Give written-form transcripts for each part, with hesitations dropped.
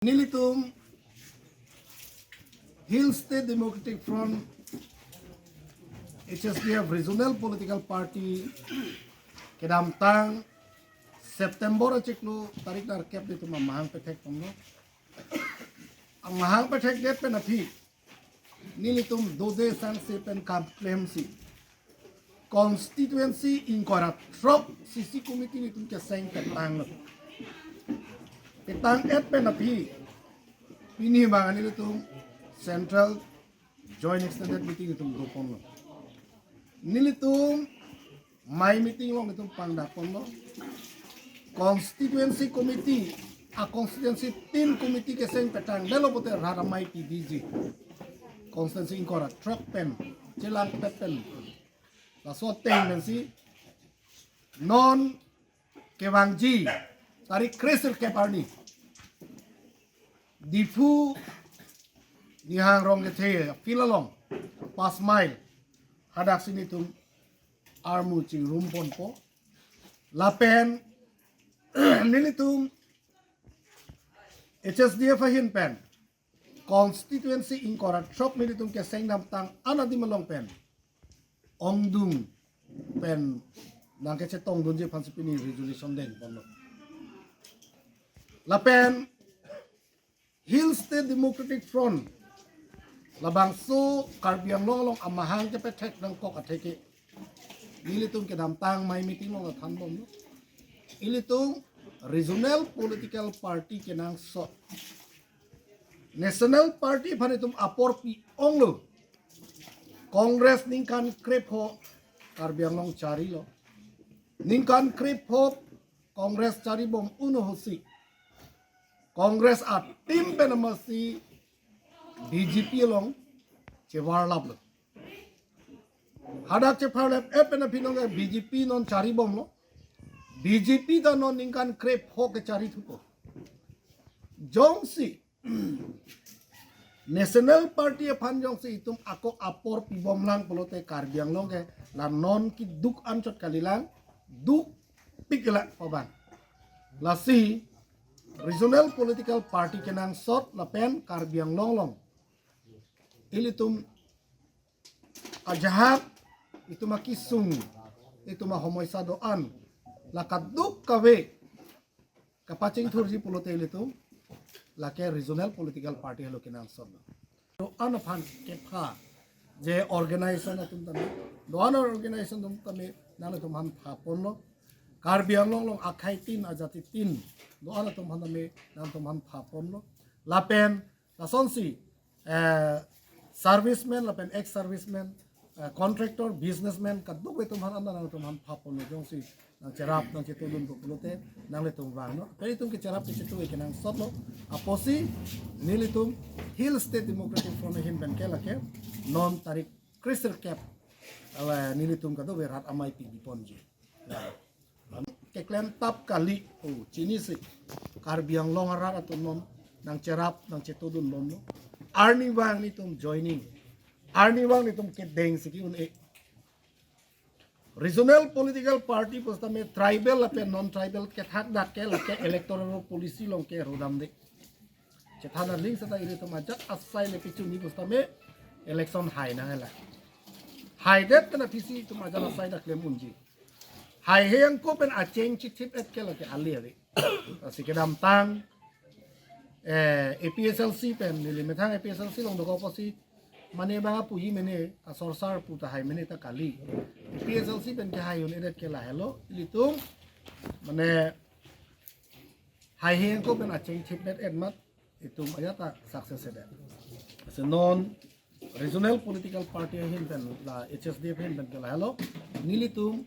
Nilitum Hill State Democratic Front HSDF Regional Political Party kedamtang September ciklu tarik dar kep itu mamahang petek pemno ang mahang petek det penapi nilitum dode san sepen kamplemsi constituency inkorat trop sisi committee nitum ke seng petang petang et penapi ini bangan nilitum Central Joint Extended Meeting itu dopon nilitum my meeting long itu pangdapon lo constituency committee a constituency team committee ke seng petang dalo poter haramai PDG constituency inkora truck pen jelang pepen la so tendency non kewangji tarik kreser keparni difu nihang rong ke filalong pas mile hadak sini tum armu cing rumpon po lapen nilitum HSDF hin pen constituency inkorat shop nilitum ke seng nam tang anadi malong pen ongdung pen nang ke cetong dunje pansipini resolution deng pono lapen Hill State Democratic Front labang su karbiang long amahang ke petek nang kok ateke nilitum ke damtang may meeting long athandom ilitung regional political party kenang so national party panitum apor pi onglo congress ningkan krepo karbiang long cari lo ningkan krepo congress cari bom uno hosi congress at tim penamasi BJP long cewar lab lo hadak cewar lab penapinong BJP non cari bom lo BJP da non ningkan krep ho ke cari thupo jongsi national party phan jongsi itum ako apor pibom lang polote karbiang long ke la non ki duk anchot kalilang duk pikla paban la si regional political party kenang sot la pen karbiang long ilitum ajahat itu makisung itu mahomoy sadoan lakaduk kawe kapacing thurji pulote ilitum lake regional political party halo kinang son to anaphan kepha je organization atum tami doan organization tum tami nalo tum han phapon lo karbiang long akhai tin ajati tin doan atum han tami nan tum han phapon lo lapen lasonsi serviceman lapen ex serviceman contractor businessman kaduk betum han anda nang tum han phapon lo jongsi nang cerap nang cetulun pulote nang letum wang no pero itum ke cerap ke cetu ke nang sotlo aposi nilitum Hill State Democratic Front hin ben kelake non tarik crystal cap ala nilitum kado berat amai pi ponji ke klen tap kali chini si karbiang long arat atau non nang cerap nang cetulun bom no arni wang nitum joining arni wang nitum ke deng siki un regional political party postame tribal ape non tribal ke thak dak ke lake electoral policy long ke rodam de chethana link sata ire to majak asai le pichu ni postame election hai na hela hai det na pisi to majak asai dak le munji hai heng ko pen a cheng chithip et ke lake ali ali asikedam tang APSLC pen nili methang APSLC long doko posi mane banga puji mene asorsar puta hai mene ta kali APSLC pen ke hai un edet ke la hello litung mane hai heng ko pen acheng chip net edmat itum ayata success edet so non regional political party hin pen la HSDF hin pen ke la hello nilitung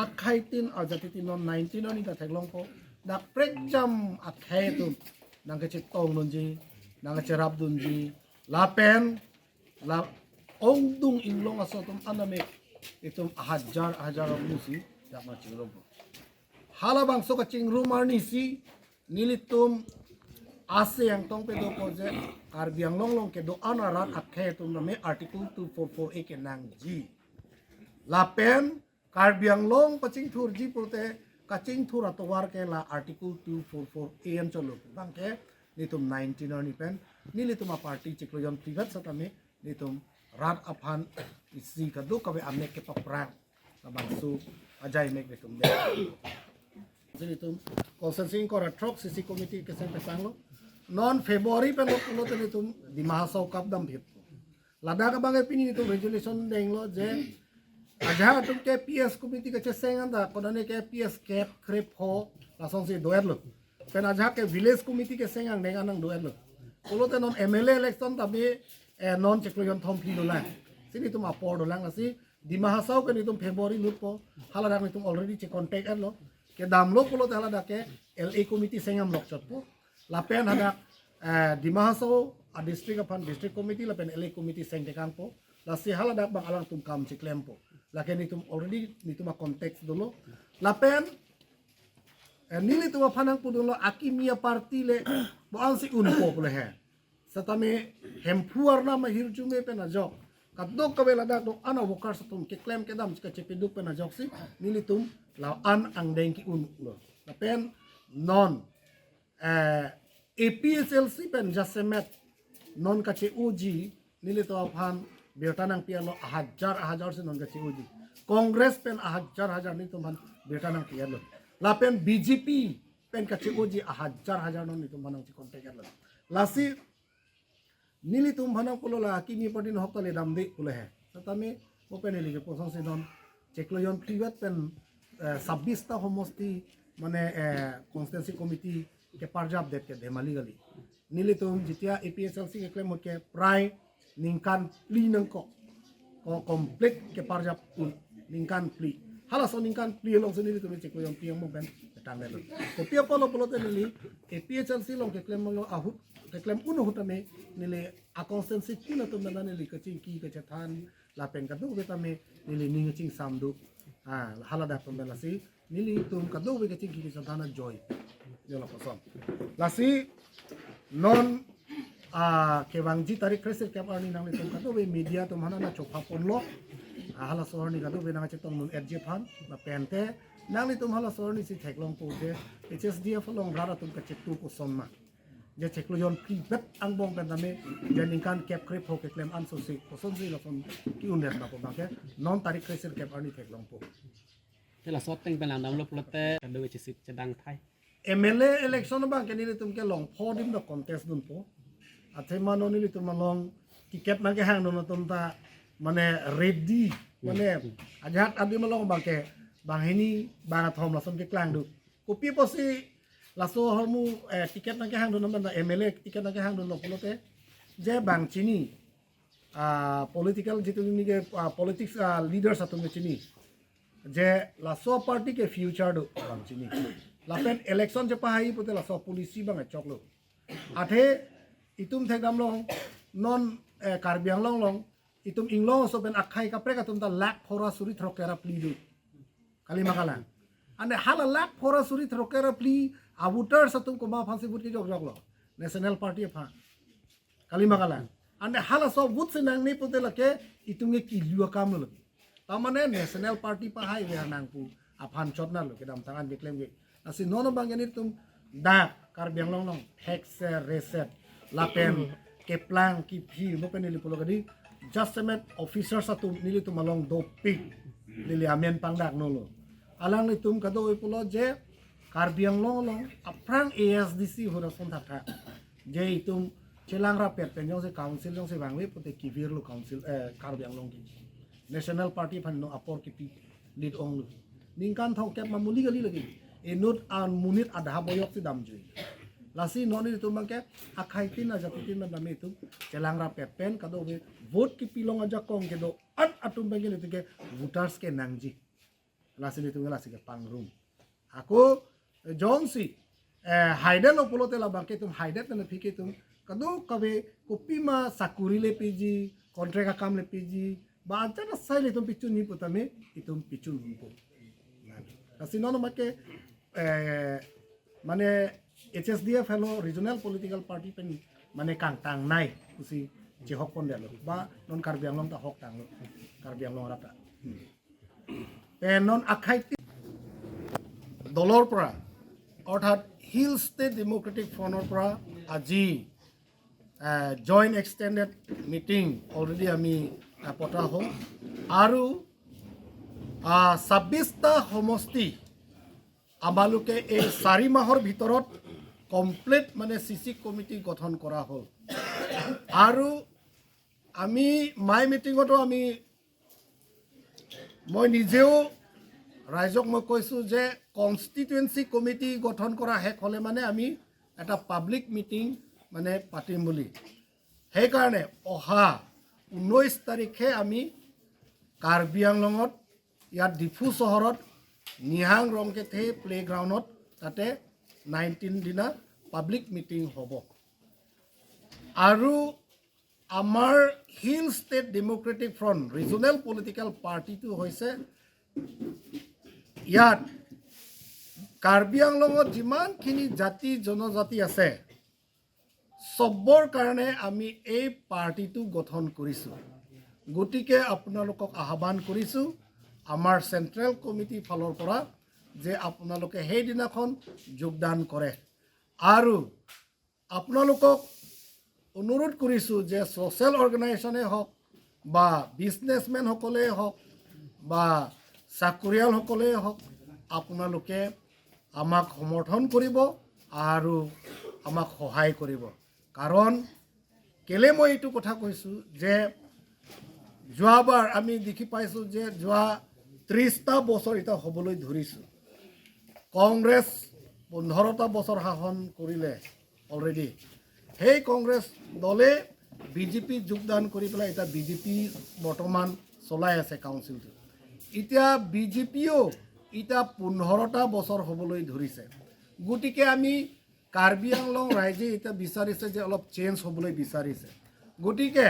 akhai tin ajati tin non 19 oni ta thaglong ko dak prekjam akhai tum nang ke chitong nunji nang ke cerap dunji lapen la ongdung inglong asotum aname itum hajar musi dama chingrong halabang so ka chingru marni si nilitum ase yang tong pe do ko je karbiang long ke do anarat akhe tum name article 244 ke nang ji lapen karbiang long paching thur ji pulte kaching thur atwar ke la article 244 an cholo bangke nitum 19 or nipen nilitum a party chikloyon privat sa tami nitum rat aphan isi kadu kabe amek ke paprang labangsu ajay mek nitum de nitum consensus ko ratrok sisi committee ke sen pesanglo non February pen lo nitum di mahasau kap dam bhip lada ka bangai pini nitum resolution denglo je aja tum ke PS committee ke sengan da kodane ke PS cap crep ho lasong si doer lo pen aja ke village committee ke sengang dengan nang doer lo kalau te non MLA election tapi non cekloyon thom pli dolang sini tum apor dolang asi di mahasau ke nitum February lupo halada nitum already che contact lo ke damlo kalau te halada ke LA committee sengam lok chot po lapen hada di mahasau a district upon district committee lapen LA committee seng tekang po lasi halada bang alang tum kam ciklem po laken nitum already nitum a context dulu lapen nili tu panang pudulo akimia parti le boan si unpo pule he satame hempuar na mahir jume pe na jok kadok kabela dak do ana wokar satum ke claim ke dam ka cepeduk pe na jok si nili tum la an ang deng ki un lo lapen non APSLC pen jasemet non ka che uji nili tu pan bertanang pialo hajar se non ka che uji Congress pen hajar ni tum pan bertanang pialo lapen BJP pen kaci uji hajar non itu manang ci kontek la lasi nili tum manang pulo la kimi padi no hokta le dam de pulo he tatame open eli ke posong se non cekloyon privat pen 26 ta homosti mane constituency committee ke parjab det ke demali gali nili tum jitia APSLC ke claim ke prai ningkan pli nang ko complete ke parjab ningkan pli hala so ningkan pli long so nili tum cekloyon piang mo ben tang le ko pia polo te nili APSLC long ke claim lo ahut ke claim uno hutame nili a constituency kuna tum na nili ka chingki ka chathan la pen ka du betame nili ning ching samdu hala da tum la si nili tum ka du ka chingki ka chathan joy yo la pasom la si non ke bangji tarik kreser ke ani nang tum ka du media tum hana na chokha ponlo hala sohorni kadu benang cetong mun RJ pan na pente nang tum hala sohorni si theklong po je HSDF long rara tum ka chetu ko somma je chekloyon privat ang bong pendame janingkan cap crep ho ke claim anso si koson si lafon ki unet na po bangke non tarik kreser cap ani theklong po la sot teng pelang dam lo plote kadu che sip chedang thai MLA election bang ke ni tum ke long phodim the contest dun po athe mano ni tum long tiket na ke hang no tum ta mane ready mane ajat adi malong bangke bang ini bang thom la som ke klang du kopi posi laso hormu tiket na ke hang do na MLA tiket na ke hang do lo polote je bang chini political jitu ni ke politics leaders atum ke chini je laso party ke future do bang chini lapen election je pahai pote laso polisi bang choklo athe itum thegam long non karbiang long itum inglong so ben akhai kapre ka tum ta lak phora suri throkera plidu kali makalan ane hala lak phora suri throkera pli abuter satum ko ma phansi but ki jok lo national party pha kali makalan ane hala so but se nang ni pote lake itum ke kilua kam lo tamane national party pa hai we nang pu aphan chot na lo ke dam tangan beklem ge asi nono bang ni tum da karbiang long hex reset lapen ke plan ki phi mo pen ni polo gadi Justament officer sa tum nili tumalong do pig nili amen pangdak nolo alang ni tum kado ipulo je karbiang long aprang ASDC hura son thakha je itum chelang ra pet penyong se council jong se bangwe pote kivir lo council karbiang long ki national party phan no apor ki lead ong ningkan thong kep mamuli gali lagi enut an munit adha boyok si damjui lasi noni itu mangke akhaitin aja pitin na dami itu celang ra pen kado be vote ki pilong aja kong kedo at atum bangin itu ke voters ke nangji lasi itu lasi ke pangrum aku jonsi haiden lo polote la bangke tum haiden na phike tum kado kabe kopi ma sakuri le piji kontraka kam le piji ba aja na sai le tum pichun ni putame itum pichun humpo lasi nono make mane HSDF hello regional political party pen mane kang tang nai kusi je hok pon delo ba non karbiang long ta hok tang lo karbiang long rata pen non akhai dolor pra অর্থাৎ hill state Democratic ফ্ৰন্টৰ পৰা আজি joint extended meeting already আমি পতা হ'ল আৰু 26টা সমষ্টি আমালোকে এই 4 মাহৰ ভিতৰত কমপ্লিট মানে CC কমিটি গঠন কৰা হ'ল আৰু আমি মাই মিটিঙতো মই নিজেও ৰাইজক মই কৈছোঁ যে কনষ্টিটুৱেঞ্চি কমিটি গঠন কৰা শেষ হ'লে মানে আমি এটা পাব্লিক মিটিং মানে পাতিম বুলি সেইকাৰণে অহা 19 তাৰিখে আমি কাৰ্বি আংলঙত ইয়াত ডিফু চহৰত নিহাং ৰংকেথে প্লেগ্ৰাউণ্ডত তাতে 19 দিনা পাব্লিক মিটিং হ'ব আৰু আমাৰ Hill State Democratic Front regional political পাৰ্টিটো হৈছে ইয়াত কাৰ্বি আংলঙত যিমানখিনি জাতি জনজাতি আছে চবৰ কাৰণে আমি এই পাৰ্টিটো গঠন কৰিছোঁ গতিকে আপোনালোকক আহ্বান কৰিছোঁ আমাৰ চেণ্ট্ৰেল কমিটিৰ ফালৰ পৰা যে আপোনালোকে সেইদিনাখন যোগদান কৰে আৰু আপোনালোকক অনুৰোধ কৰিছোঁ যে ছ'চিয়েল অৰ্গেনাইজেশ্যনেই হওক বা বিজনেছমেনসকলেই হওক বা চাকৰিয়ালসকলেই হওক আপোনালোকে আমাক সমৰ্থন কৰিব আৰু আমাক সহায় কৰিব কাৰণ কেলে মই এইটো কথা কৈছোঁ যে যোৱাবাৰ আমি দেখি পাইছোঁ যে যোৱা 30টা বছৰ এতিয়া হ'বলৈ ধৰিছোঁ কংগ্ৰেছ 15টা বছৰ শাসন কৰিলে অলৰেডি সেই কংগ্ৰেছ দলে বিজেপি যোগদান কৰি পেলাই এতিয়া বিজেপি বৰ্তমান চলাই আছে কাউন্সিলটো এতিয়া বিজেপিও এতিয়া 15টা বছৰ হ'বলৈ ধৰিছে গতিকে আমি কাৰ্বি আংলং ৰাইজে এতিয়া বিচাৰিছে যে অলপ চেঞ্জ হ'বলৈ বিচাৰিছে গতিকে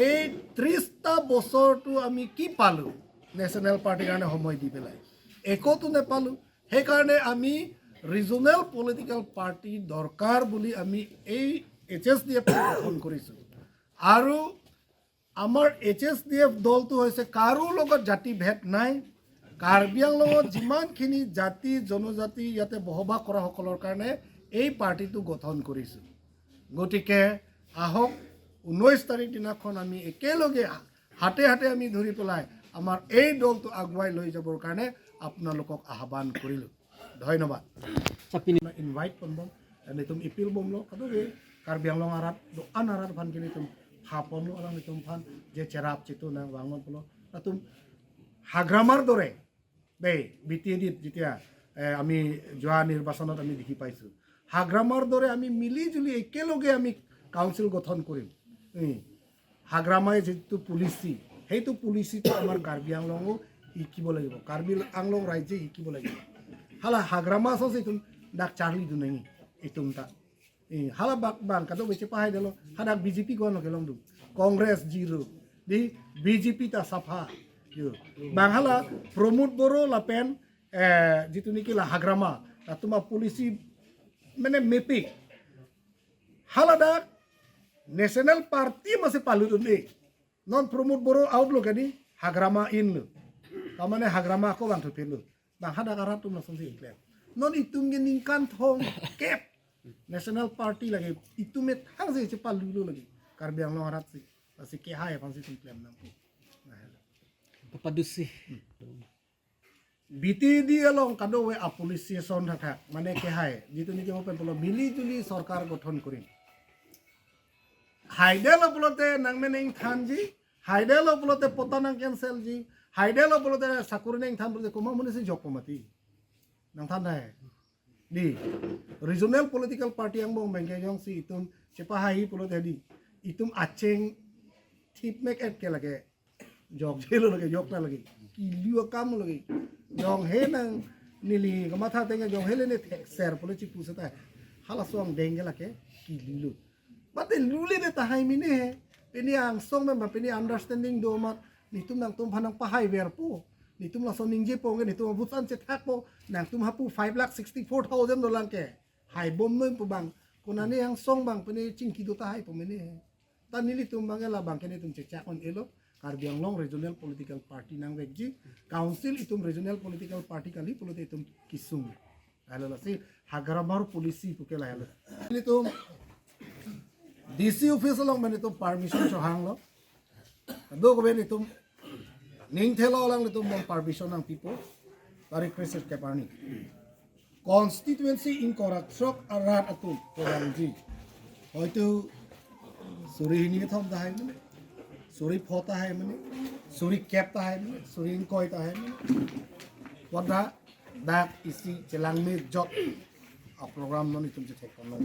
এই 30টা বছৰটো আমি কি পালোঁ নেশ্যনেল পাৰ্টিৰ কাৰণে সময় দি পেলাই একোতো নেপালোঁ সেইকাৰণে আমি ৰিজনেল পলিটিকেল পাৰ্টি দৰকাৰ বুলি আমি এই HSDF গঠন কৰিছোঁ আৰু আমাৰ HSDF দলটো হৈছে কাৰো লগত জাতি ভেদ নাই কাৰ্বি আংলঙত যিমানখিনি জাতি জনজাতি ইয়াতে বসবাস কৰা সকলৰ কাৰণে এই পাৰ্টিটো গঠন কৰিছোঁ গতিকে আহক 19 তাৰিখ দিনাখন আমি একেলগে হাতে হাতে আমি ধৰি পেলাই আমাৰ এই দলটো আগুৱাই লৈ যাবৰ কাৰণে আপোনালোকক আহ্বান কৰিলোঁ ধন্যবাদ ইনভাইট করব নিতুম ইপিল বমলো কাদুগে Karbi Anglong আরাত do an arat fan kini tum hapon lo orang nitum fan je cerap citu na wangon polo tum হাগ্রামার দরে বে বিটিএডিত যেতিয়া আমি যোৱা নিৰ্বাচনত আমি দেখি পাইছোঁ হাগ্ৰামাৰ দৰে আমি মিলি জুলি একেলগে আমি কাউন্সিল গঠন কৰিম হাগ্ৰামাই যেটো পুলিচি সেইটো পুলিচিটো আমাৰ কাৰ্বি আংলঙো শিকিব লাগিব কাৰ্বি আংলং ৰাজ্যে শিকিব লাগিব hala hagrama so itu dak charli du nai itu ta hala bang kado bece pahay dalo hadak BJP ko no kelong du Congress zero di BJP ta safa yo bang hala promote boro lapen jitu niki la hagrama atuma polisi mane mepik hala dak national party masih palu du ni non promote boro outlook ani hagrama in lu kamane hagrama ko bang tu pelu bang hada karatum langsung sih iklan non itum geningkan thong kep national party lagi itum met hang sih cepat dulu lagi karbi ang longarat sih pasti kehai pasti iklan nampu Papadusi biti di along kado we apolisiason thak mane kehai jitu niki mo pelo mili juli sarkar গঠন করিম hydel বলতে নাংমেনেং থানজি hydel বলতে পতানাং cancel G hydel বলতে সাকুরনেং থান বলতে coma মনেসি জকমাতি nang tandai di regional political party yang bong bengke yang si itum cepahahi pulo tadi itum aceng tip make et ke lage jog jelo lage jog na lagi kilio kam lagi jong he nang nili kamatha tenga jong hele ne ser pulo ci pusata hala song denge lake kililo bate lule ne tahai mine peni ang song memba peni understanding do mat nitum nang tum phanang pahai verpo nitum la soning je ponge nitum busan che thakpo nang tum hapu $5,64,000 ke hai bom noi pu bang kunani yang song bang peni cingki do tahai po mene tan nili tum bang la bang kene tum cecak on elo Karbi Anglong regional political party nang wegji council itum regional political party kali pulo itum kisung Halo si hagara baru polisi puke lah halo. Ini tuh DC office long mana tuh permission sohang lo. Do ko ben itu ning thelo lang itu mon permission ng people. Tari krisis ke parni. Constituency in Koraksok arat atul Koranji. Hoitu suri ini thom da hai mane. Suri phota hai mane. Suri cap ta hai mane. Suri inkoi ta hai mane. Wada that isi jelang me jot a program non itum je thek kono.